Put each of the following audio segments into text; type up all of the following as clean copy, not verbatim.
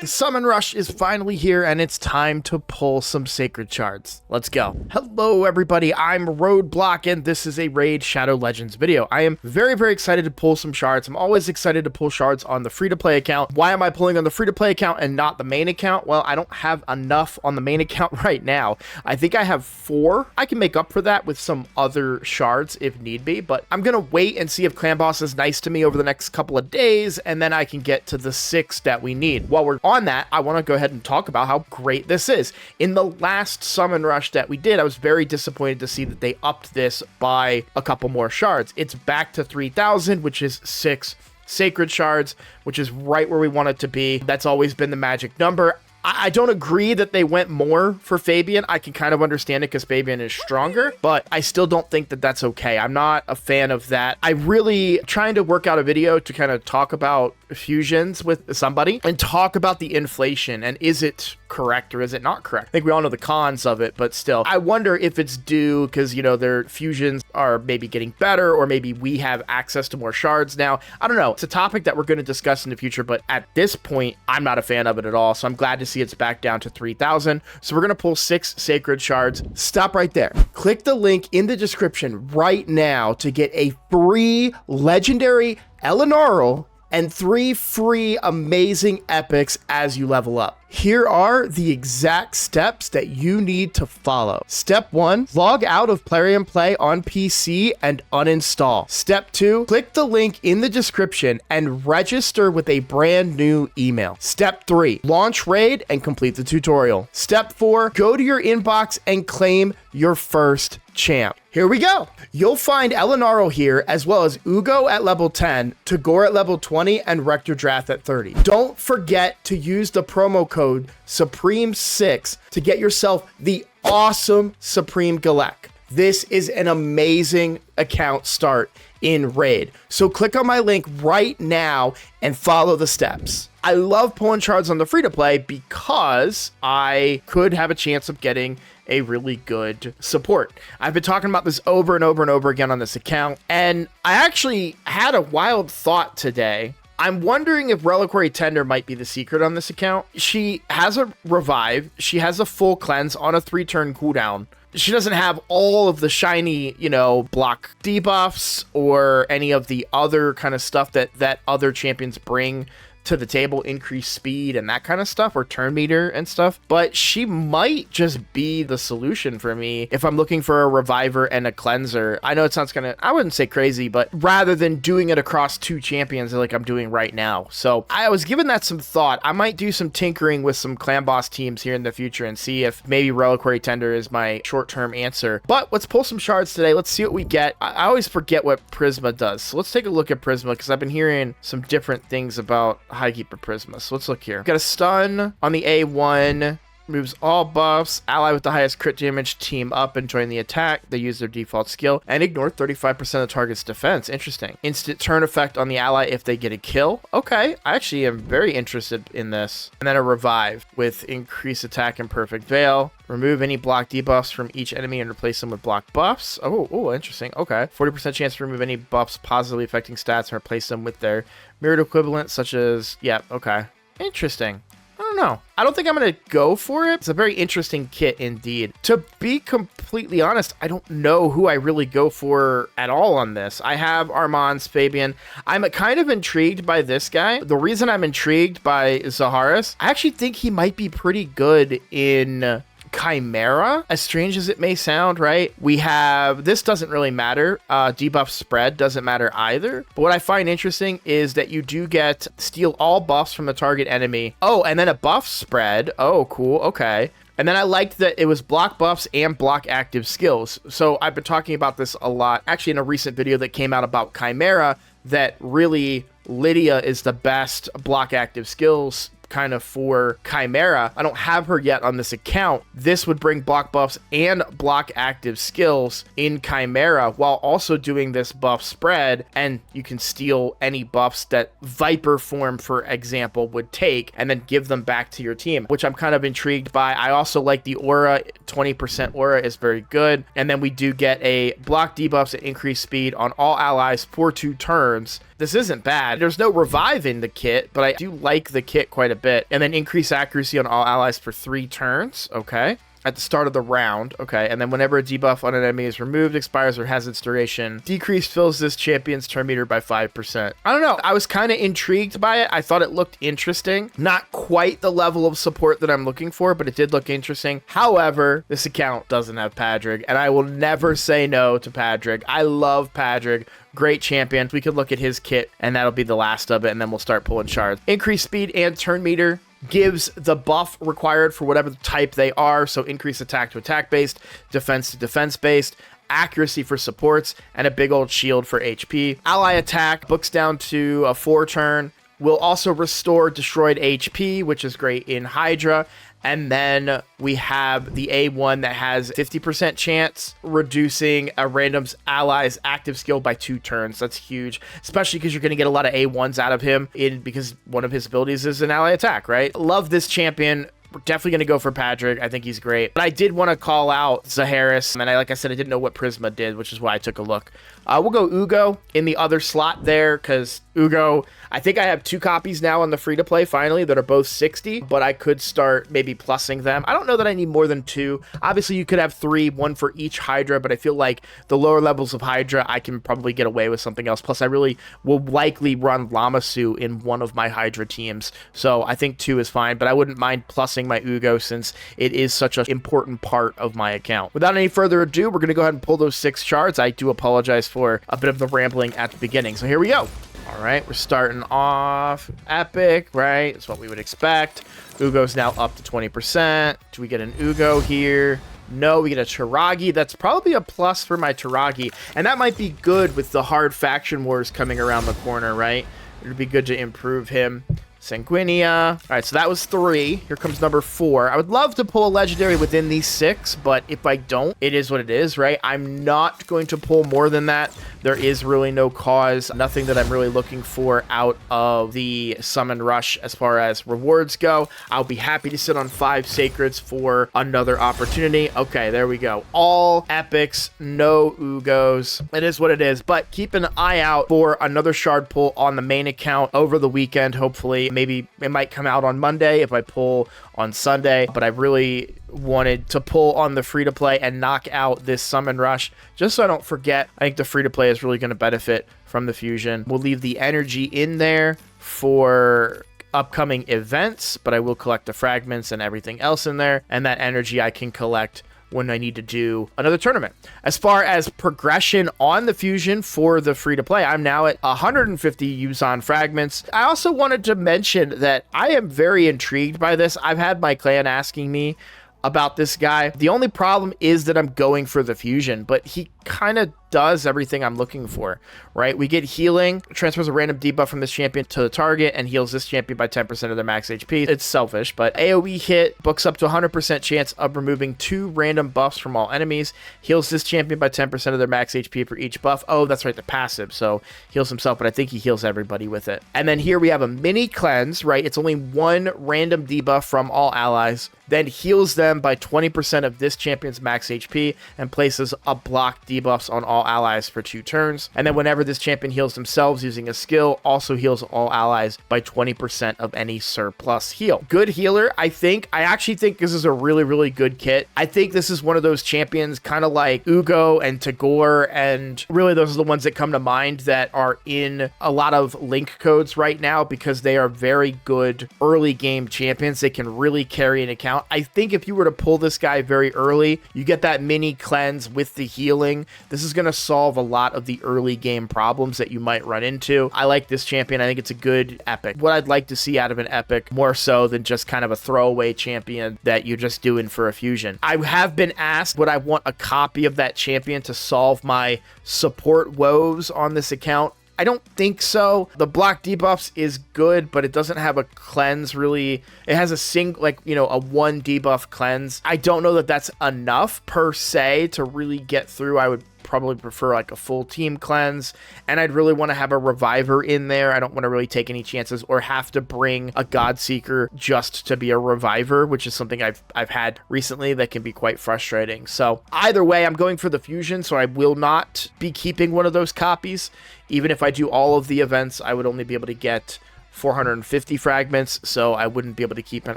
The summon rush is finally here, and it's time to pull some sacred shards. Let's go. Hello, everybody. I'm Roadblock, and this is a Raid Shadow Legends video. I am very, very excited to pull some shards. I'm always excited to pull shards on the free-to-play account. Why am I pulling on the free-to-play account and not the main account? Well, I don't have enough on the main account right now. I think I have 4. I can make up for that with some other shards if need be, but I'm gonna wait and see if Clan Boss is nice to me over the next couple of days, and then I can get to the 6 that we need. While we're on that, I want to go ahead and talk about how great this is. In the last summon rush that we did, I was very disappointed to see that they upped this by a couple more shards. It's back to 3,000, which is 6 sacred shards, which is right where we want it to be. That's always been the magic number. I don't agree that they went more for Fabian. I can kind of understand it because Fabian is stronger, but I still don't think that that's okay. I'm not a fan of that. I really trying to work out a video to kind of talk about fusions with somebody and talk about the inflation and is it correct or is it not correct? I think we all know the cons of it, but still, I wonder if it's due because, you know, their fusions are maybe getting better or maybe we have access to more shards now. I don't know. It's a topic that we're going to discuss in the future, but at this point, I'm not a fan of it at all. So I'm glad to see it's back down to 3,000. So we're going to pull 6 sacred shards. Stop right there. Click the link in the description right now to get a free legendary Elenaril and 3 free amazing epics as you level up. Here are the exact steps that you need to follow. Step 1, log out of Plarium Play on PC and uninstall. Step 2, click the link in the description and register with a brand new email. Step 3, launch Raid and complete the tutorial. Step 4, go to your inbox and claim your first champ. Here we go. You'll find Elenaril here, as well as Uugo at level 10, Tagoar at level 20, and Rector Drath at 30. Don't forget to use the promo code Supreme6 to get yourself the awesome Supreme Galek. This is an amazing account start in Raid. So click on my link right now and follow the steps. I love pulling shards on the free-to-play because I could have a chance of getting a really good support. I've been talking about this over and over and over again on this account, and I actually had a wild thought today. I'm wondering if Reliquary Tender might be the secret on this account. She has a revive, she has a full cleanse on a 3-turn cooldown. She doesn't have all of the shiny, you know, block debuffs or any of the other kind of stuff that other champions bring to the table, increased speed and that kind of stuff, or turn meter and stuff, but she might just be the solution for me if I'm looking for a reviver and a cleanser. I know it sounds kind of, I wouldn't say crazy, but rather than doing it across 2 champions like I'm doing right now. So I was giving that some thought. I might do some tinkering with some Clan Boss teams here in the future and see if maybe Reliquary Tender is my short-term answer. But let's pull some shards today. Let's see what we get. I always forget what Prisma does. So let's take a look at Prisma because I've been hearing some different things about Highkeeper Prisma. So let's look here. Got a stun on the A1, moves all buffs, ally with the highest crit damage team up and join the attack. They use their default skill and ignore 35% of the target's defense. Interesting. Instant turn effect on the ally if they get a kill. Okay, I actually am very interested in this. And then a revive with increased attack and perfect veil. Remove any block debuffs from each enemy and replace them with block buffs. Oh, interesting. Okay. 40% chance to remove any buffs positively affecting stats and replace them with their mirrored equivalent, such as, yeah, okay. Interesting. I don't know. I don't think I'm going to go for it. It's a very interesting kit indeed. To be completely honest, I don't know who I really go for at all on this. I have Armand's Fabian. I'm kind of intrigued by this guy. The reason I'm intrigued by Zaharis, I actually think he might be pretty good in Chimera, as strange as it may sound, right? We have, this doesn't really matter. Debuff spread doesn't matter either. But what I find interesting is that you do get steal all buffs from the target enemy. Oh, and then a buff spread. Oh, cool. Okay. And then I liked that it was block buffs and block active skills. So I've been talking about this a lot, actually in a recent video that came out about Chimera, that really Lydia is the best block active skills kind of for Chimera. I don't have her yet on this account. This would bring block buffs and block active skills in Chimera while also doing this buff spread, and you can steal any buffs that Viper form, for example, would take and then give them back to your team, which I'm kind of intrigued by. I also like the aura. 20% aura is very good. And then we do get a block debuffs at increased speed on all allies for 2 turns. this isn't bad. There's no revive in the kit, but I do like the kit quite a bit. And then increase accuracy on all allies for 3 turns. Okay. At the start of the round. Okay. And then whenever a debuff on an enemy is removed, expires, or has its duration decreased, fills this champion's turn meter by 5%. I don't know. I was kind of intrigued by it. I thought it looked interesting. Not quite the level of support that I'm looking for, but it did look interesting. However, this account doesn't have Padrig, and I will never say no to Padrig. I love Padrig. Great champion. We could look at his kit, and that'll be the last of it, and then we'll start pulling shards. Increased speed and turn meter. Gives the buff required for whatever type they are, so increase attack to attack based, defense to defense based, accuracy for supports, and a big old shield for HP. Ally attack books down to a 4 turn. Will also restore destroyed HP, which is great in Hydra. And then we have the A1 that has 50% chance, reducing a random's ally's active skill by 2 turns. That's huge, especially because you're going to get a lot of A1s out of him because one of his abilities is an ally attack, right? Love this champion. We're definitely going to go for Padrig. I think he's great. But I did want to call out Zaharis. And like I said, I didn't know what Prisma did, which is why I took a look. We'll go Uugo in the other slot there because Uugo, I think I have 2 copies now on the free-to-play finally that are both 60, but I could start maybe plussing them. I don't know that I need more than 2. Obviously, you could have 3, 1 for each Hydra, but I feel like the lower levels of Hydra, I can probably get away with something else. Plus, I really will likely run Lamasu in one of my Hydra teams, so I think 2 is fine, but I wouldn't mind plussing my Uugo since it is such an important part of my account. Without any further ado, we're going to go ahead and pull those 6 shards. I do apologize for a bit of the rambling at the beginning, so here we go. All right, we're starting off epic, right? That's what we would expect. Uugo's now up to 20%. Do we get an Uugo here? No, we get a Chiragi. That's probably a plus for my Chiragi, and that might be good with the hard faction wars coming around the corner, right? It would be good to improve him. Sanguinia. All right, so that was 3. Here comes number 4. I would love to pull a legendary within these 6, but if I don't, it is what it is, right? I'm not going to pull more than that. There is really no cause, nothing that I'm really looking for out of the Summon Rush as far as rewards go. I'll be happy to sit on 5 Sacreds for another opportunity. Okay, there we go. All epics, no Ugos. It is what it is, but keep an eye out for another shard pull on the main account over the weekend, hopefully. Maybe it might come out on Monday if I pull on Sunday, but I really wanted to pull on the free-to-play and knock out this Summon Rush just so I don't forget. I think the free-to-play is really going to benefit from the fusion. We'll leave the energy in there for upcoming events, but I will collect the fragments and everything else in there, and that energy I can collect when I need to do another tournament. As far as progression on the fusion for the free-to-play, I'm now at 150 Yuzan fragments. I also wanted to mention that I am very intrigued by this. I've had my clan asking me about this guy. The only problem is that I'm going for the fusion, but he kind of does everything I'm looking for, right? We get healing, transfers a random debuff from this champion to the target, and heals this champion by 10% of their max HP. It's selfish, but AoE hit books up to 100% chance of removing 2 random buffs from all enemies. Heals this champion by 10% of their max HP for each buff. Oh, that's right, the passive. So heals himself, but I think he heals everybody with it. And then here we have a mini cleanse, right? It's only 1 random debuff from all allies, then heals them by 20% of this champion's max HP and places a block debuffs on all allies for 2 turns. And then whenever this champion heals themselves using a skill, also heals all allies by 20% of any surplus heal. Good healer, I think. I actually think this is a really, really good kit. I think this is one of those champions kind of like Uugo and Tagoar, and really those are the ones that come to mind that are in a lot of link codes right now because they are very good early game champions. They can really carry an account. I think if you were to pull this guy very early, you get that mini cleanse with the healing. This is going to solve a lot of the early game problems that you might run into. I like this champion. I think it's a good epic. What I'd like to see out of an epic more so than just kind of a throwaway champion that you're just doing for a fusion. I have been asked would I want a copy of that champion to solve my support woes on this account. I don't think so. The block debuffs is good, but it doesn't have a cleanse really. It has a a 1 debuff cleanse. I don't know that that's enough per se to really get through. I would probably prefer like a full team cleanse, and I'd really want to have a reviver in there. I don't want to really take any chances or have to bring a God Seeker just to be a reviver, which is something I've had recently that can be quite frustrating. So either way, I'm going for the fusion, so I will not be keeping one of those copies. Even if I do all of the events, I would only be able to get 450 fragments, so I wouldn't be able to keep an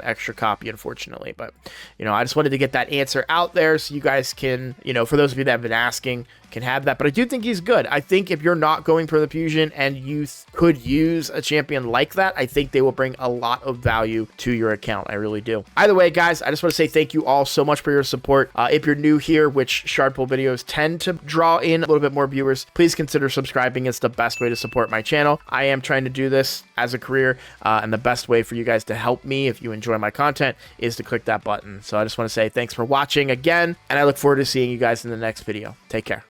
extra copy, unfortunately. But, I just wanted to get that answer out there so you guys can, for those of you that have been asking, can have that. But I do think he's good. I think if you're not going for the fusion and you could use a champion like that, I think they will bring a lot of value to your account. I really do. Either way, guys, I just want to say thank you all so much for your support. If you're new here, which shard pull videos tend to draw in a little bit more viewers, please consider subscribing. It's the best way to support my channel. I am trying to do this as a career, and the best way for you guys to help me if you enjoy my content is to click that button. So I just want to say thanks for watching again, and I look forward to seeing you guys in the next video. Take care.